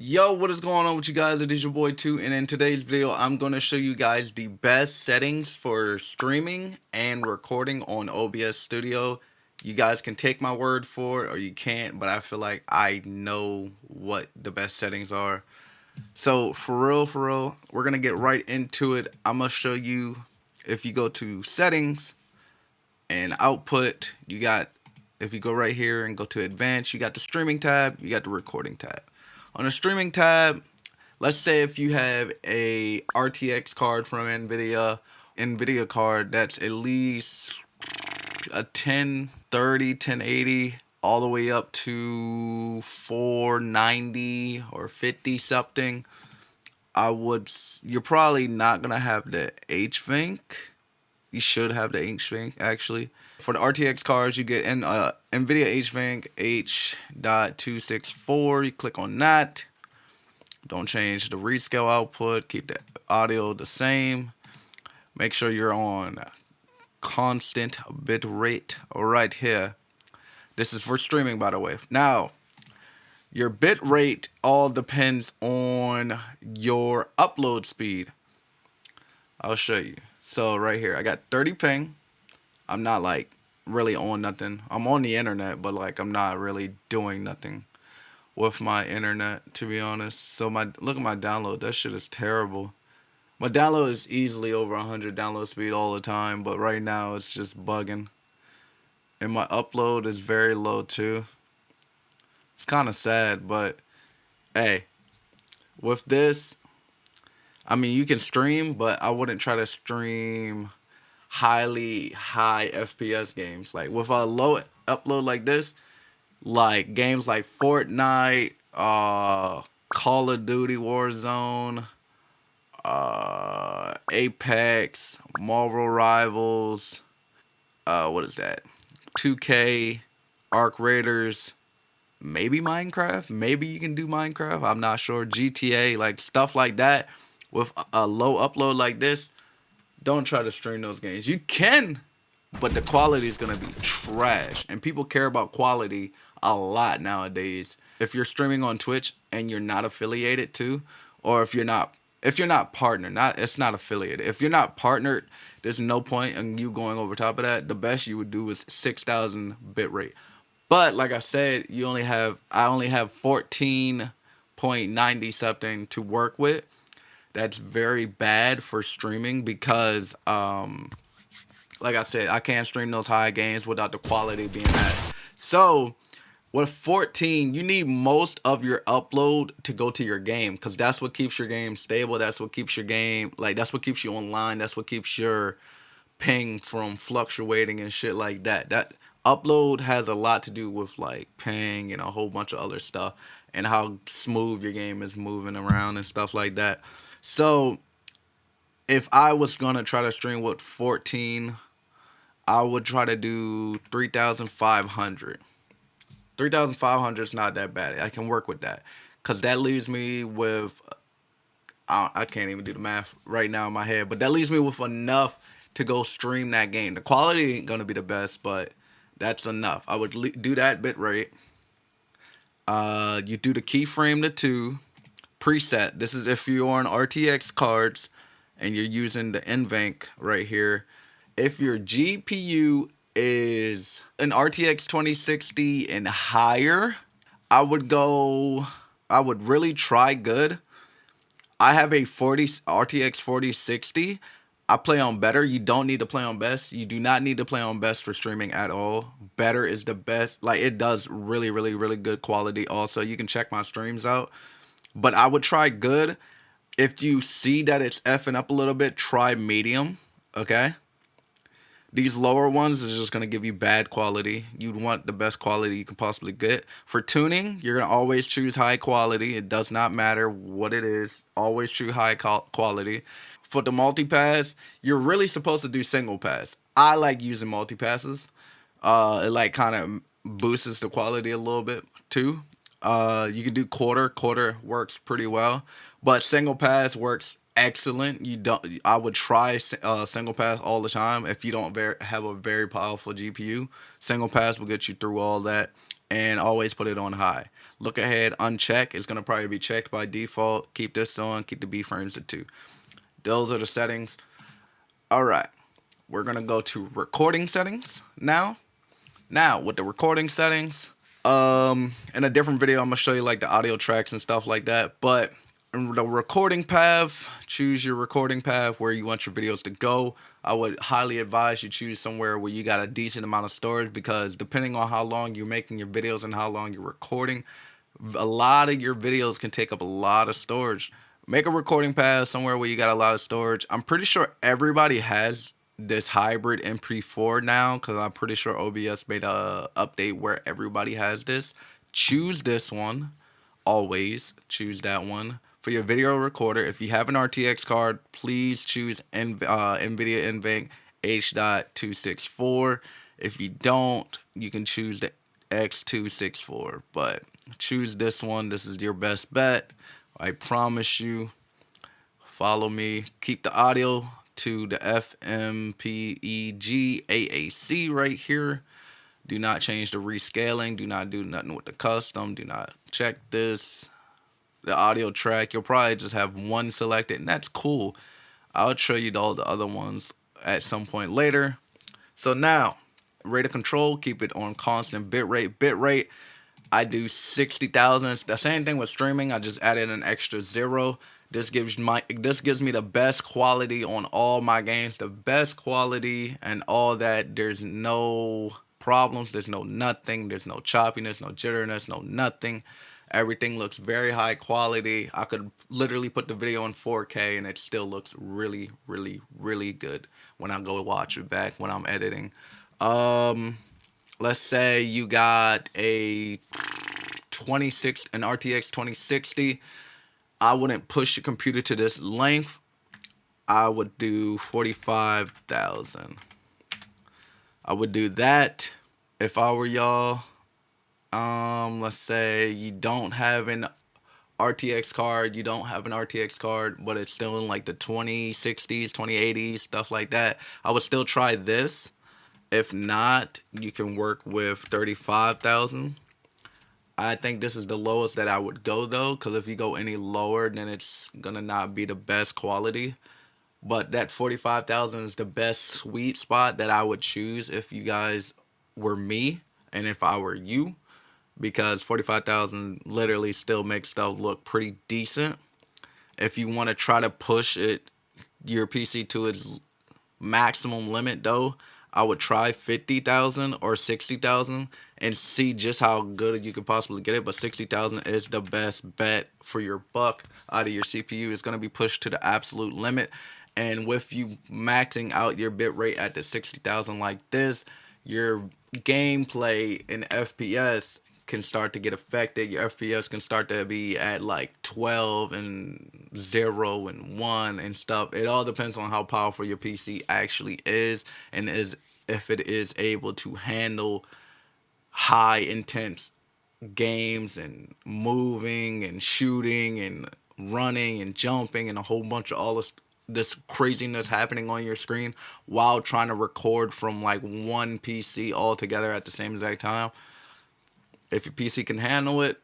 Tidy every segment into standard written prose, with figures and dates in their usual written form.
Yo, what is going on with you guys? It is your boy 2, and in today's video, I'm going to show you guys the best settings for streaming and recording on OBS Studio. You guys can take my word for it, or you can't, but I feel like I know what the best settings are. So, for real, we're going to get right into it. I'm going to show you, if you go to Settings and Output, if you go right here and go to Advanced, you got the Streaming tab, you got the Recording tab. On the streaming tab, let's say if you have a RTX card from NVIDIA card that's at least a 1030, 1080, all the way up to 490 or 50 something, you're probably not going to have the HVINC. You should have the HVINC actually. For the RTX cards, you get NVIDIA HVINC H.264. You click on that. Don't change the rescale output. Keep the audio the same. Make sure you're on constant bit rate right here. This is for streaming, by the way. Now, your bit rate all depends on your upload speed. I'll show you. So right here, I got 30 ping. I'm not like really on nothing. I'm on the internet, but like I'm not really doing nothing with my internet, to be honest. So look at my download. That shit is terrible. My download is easily over 100 download speed all the time, but right now it's just bugging. And my upload is very low too. It's kind of sad, but hey, with this, I mean, you can stream, but I wouldn't try to stream high FPS games. Like with a low upload like this, like games like Fortnite, Call of Duty Warzone, Apex, Marvel Rivals, what is that? 2K, Arc Raiders, maybe Minecraft. Maybe you can do Minecraft. I'm not sure. GTA, like stuff like that. With a low upload like this, don't try to stream those games. You can, but the quality is gonna be trash, and people care about quality a lot nowadays. If you're streaming on Twitch and you're not affiliated to, or if you're not partnered, it's not affiliated. If you're not partnered, there's no point in you going over top of that. The best you would do is 6,000 bit rate. But like I said, I only have 14.90 something to work with. That's very bad for streaming because like I said, I can't stream those high games without the quality being that. So with 14, you need most of your upload to go to your game, because that's what keeps your game stable. That's what keeps your game, like, that's what keeps you online. That's what keeps your ping from fluctuating and shit like that. That upload has a lot to do with like ping and a whole bunch of other stuff, and how smooth your game is moving around and stuff like that. So if I was gonna try to stream with 14, I would try to do 3,500. 3,500 is not that bad. I can work with that, because that leaves me with, I can't even do the math right now in my head, but that leaves me with enough to go stream that game. The quality ain't gonna be the best, but that's enough. I would do that bit rate. You do the keyframe to 2 preset. This is if you're on RTX cards and you're using the NVENC right here. If your GPU is an RTX 2060 and higher, I would really try good. I have a RTX 4060. I play on better. You don't need to play on best. You do not need to play on best for streaming at all. Better is the best. Like, it does really good quality also. You can check my streams out. But I would try good. If you see that it's effing up a little bit, try medium, okay? These lower ones is just going to give you bad quality. You'd want the best quality you can possibly get. For tuning, you're going to always choose high quality. It does not matter what it is. Always choose high quality. For the multipass, you're really supposed to do single pass. I like using multipasses. It like kind of boosts the quality a little bit too. You can do quarter. Quarter works pretty well, but single pass works excellent. I would try single pass all the time if you don't have a very powerful GPU. Single pass will get you through all that. and always put it on high. Look ahead, uncheck. It's going to probably be checked by default. Keep this on. Keep the B frames at 2. Those are the settings. All right. We're going to go to recording settings now. Now, with the recording settings, in a different video, I'm going to show you like the audio tracks and stuff like that. But in the recording path, choose your recording path where you want your videos to go. I would highly advise you choose somewhere where you got a decent amount of storage, because depending on how long you're making your videos and how long you're recording, a lot of your videos can take up a lot of storage. Make a recording path somewhere where you got a lot of storage. I'm pretty sure everybody has this hybrid MP4 now, because I'm pretty sure OBS made a update where everybody has this. Choose this one. Always choose that one. For your video recorder, if you have an RTX card, please choose NVIDIA NVENC H.264. If you don't, you can choose the X264, but choose this one. This is your best bet. I promise you. Follow me. Keep the audio to the FMPEG AAC right here. Do not change the rescaling. Do not do nothing with the custom. Do not check this. The audio track, you'll probably just have one selected, and that's cool. I'll show you all the other ones at some point later. So now, rate of control, keep it on constant bitrate. Bitrate, I do 60,000. The same thing with streaming. I just added an extra 0. This gives me the best quality on all my games. The best quality and all that. There's no problems. There's no nothing. There's no choppiness, no jitteriness, no nothing. Everything looks very high quality. I could literally put the video in 4K and it still looks really, really, really good when I go watch it back when I'm editing. Let's say you got an RTX 2060. I wouldn't push your computer to this length. I would do 45,000. I would do that if I were y'all. Let's say you don't have an RTX card, but it's still in like the 2060s, 2080s, stuff like that. I would still try this. If not, you can work with 35,000. I think this is the lowest that I would go though, because if you go any lower, then it's gonna not be the best quality. But that 45,000 is the best sweet spot that I would choose if you guys were me and if I were you, because 45,000 literally still makes stuff look pretty decent. If you want to try to push your PC to its maximum limit though, I would try 50,000 or 60,000 and see just how good you could possibly get it. But 60,000 is the best bet for your buck out of your CPU. It's going to be pushed to the absolute limit. And with you maxing out your bitrate at the 60,000 like this, your gameplay in FPS can start to get affected. Your FPS can start to be at like 12 and 0 and 1 and stuff. It all depends on how powerful your PC actually is, and if it is able to handle high intense games and moving and shooting and running and jumping and a whole bunch of all this craziness happening on your screen while trying to record from like one PC all together at the same exact time. If your PC can handle it,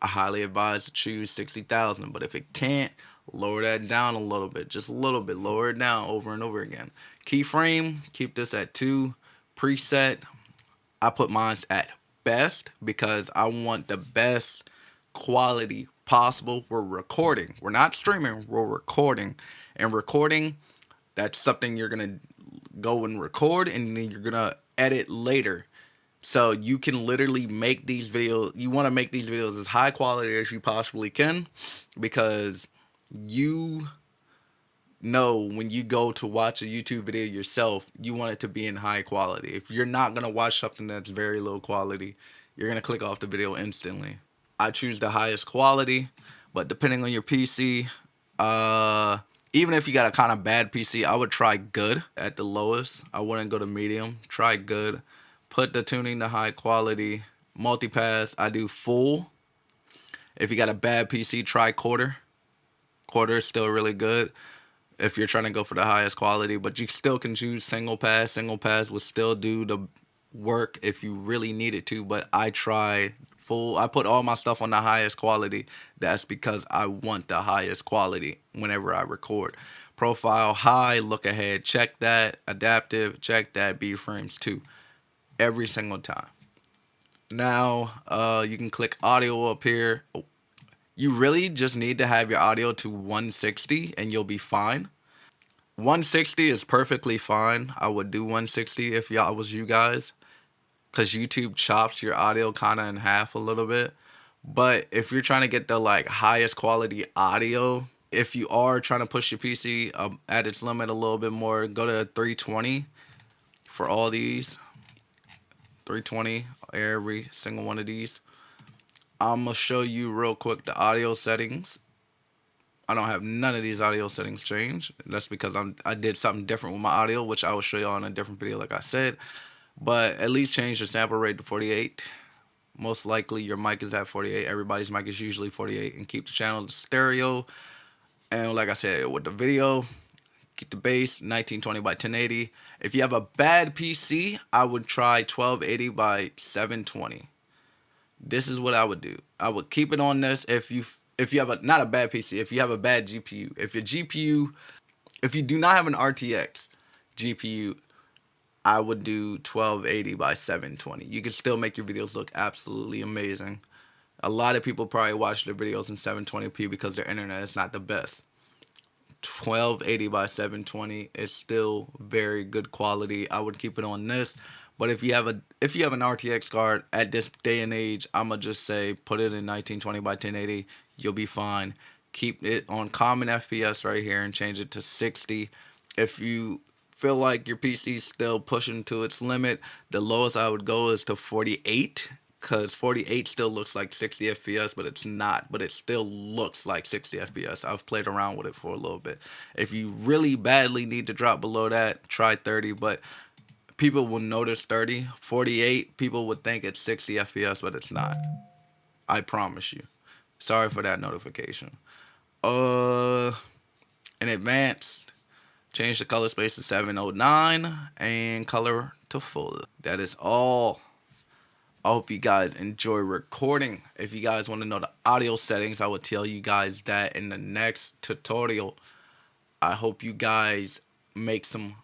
I highly advise to choose 60,000. But if it can't, lower that down a little bit, just a little bit. Lower it down over and over again. Keyframe, keep this at 2. Preset, I put mine at best because I want the best quality possible. We're recording. We're not streaming. We're recording. And recording, that's something you're going to go and record and then you're going to edit later. So you can literally make these videos. You want to make these videos as high quality as you possibly can, because you know when you go to watch a YouTube video yourself, you want it to be in high quality. If you're not going to watch something that's very low quality, you're going to click off the video instantly. I choose the highest quality, but depending on your PC, even if you got a kind of bad PC, I would try good at the lowest. I wouldn't go to medium. Try good. Put the tuning to high quality. Multipass, I do full. If you got a bad PC, try quarter. Quarter is still really good if you're trying to go for the highest quality, but you still can choose single pass. Single pass will still do work if you really needed to, but I try full. I put all my stuff on the highest quality. That's because I want the highest quality whenever I record. Profile high, look ahead, check that. Adaptive, check that. B frames too, every single time. Now, you can click audio up here. You really just need to have your audio to 160 and you'll be fine. 160 is perfectly fine. I would do 160 if y'all was you guys, because YouTube chops your audio kind of in half a little bit. But if you're trying to get the like highest quality audio, if you are trying to push your PC at its limit a little bit more, go to 320 for all these. 320 every single one of these. I'm gonna show you real quick the audio settings. I don't have none of these audio settings changed. That's because I did something different with my audio, which I will show you on a different video, like I said. But at least change your sample rate to 48. Most likely your mic is at 48. Everybody's mic is usually 48. And keep the channel stereo. And like I said, with the video, keep the bass 1920 by 1080. If you have a bad PC, I would try 1280 by 720. This is what I would do. I would keep it on this if you have a not a bad PC, if you have a bad GPU. If your GPU, if you do not have an RTX GPU, I would do 1280 by 720. You can still make your videos look absolutely amazing. A lot of people probably watch their videos in 720p because their internet is not the best. 1280 by 720 is still very good quality. I would keep it on this. But if you have an RTX card at this day and age, I'ma just say put it in 1920 by 1080. You'll be fine. Keep it on common FPS right here and change it to 60. If you feel like your PC is still pushing to its limit, the lowest I would go is to 48, because 48 still looks like 60 FPS, but it's not. But it still looks like 60 FPS. I've played around with it for a little bit. If you really badly need to drop below that, try 30, but people will notice 30. 48, people would think it's 60 FPS, but it's not. I promise you. Sorry for that notification. Uh, in advanced, change the color space to 709 and color to full. That is all. I hope you guys enjoy recording. If you guys want to know the audio settings, I will tell you guys that in the next tutorial. I hope you guys make some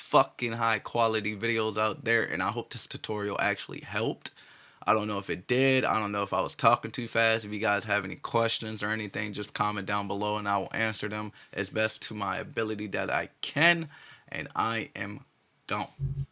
fucking high quality videos out there, and I hope this tutorial actually helped. I don't know if it did. I don't know if I was talking too fast. If you guys have any questions or anything, just comment down below and I will answer them as best to my ability that I can. And I am gone.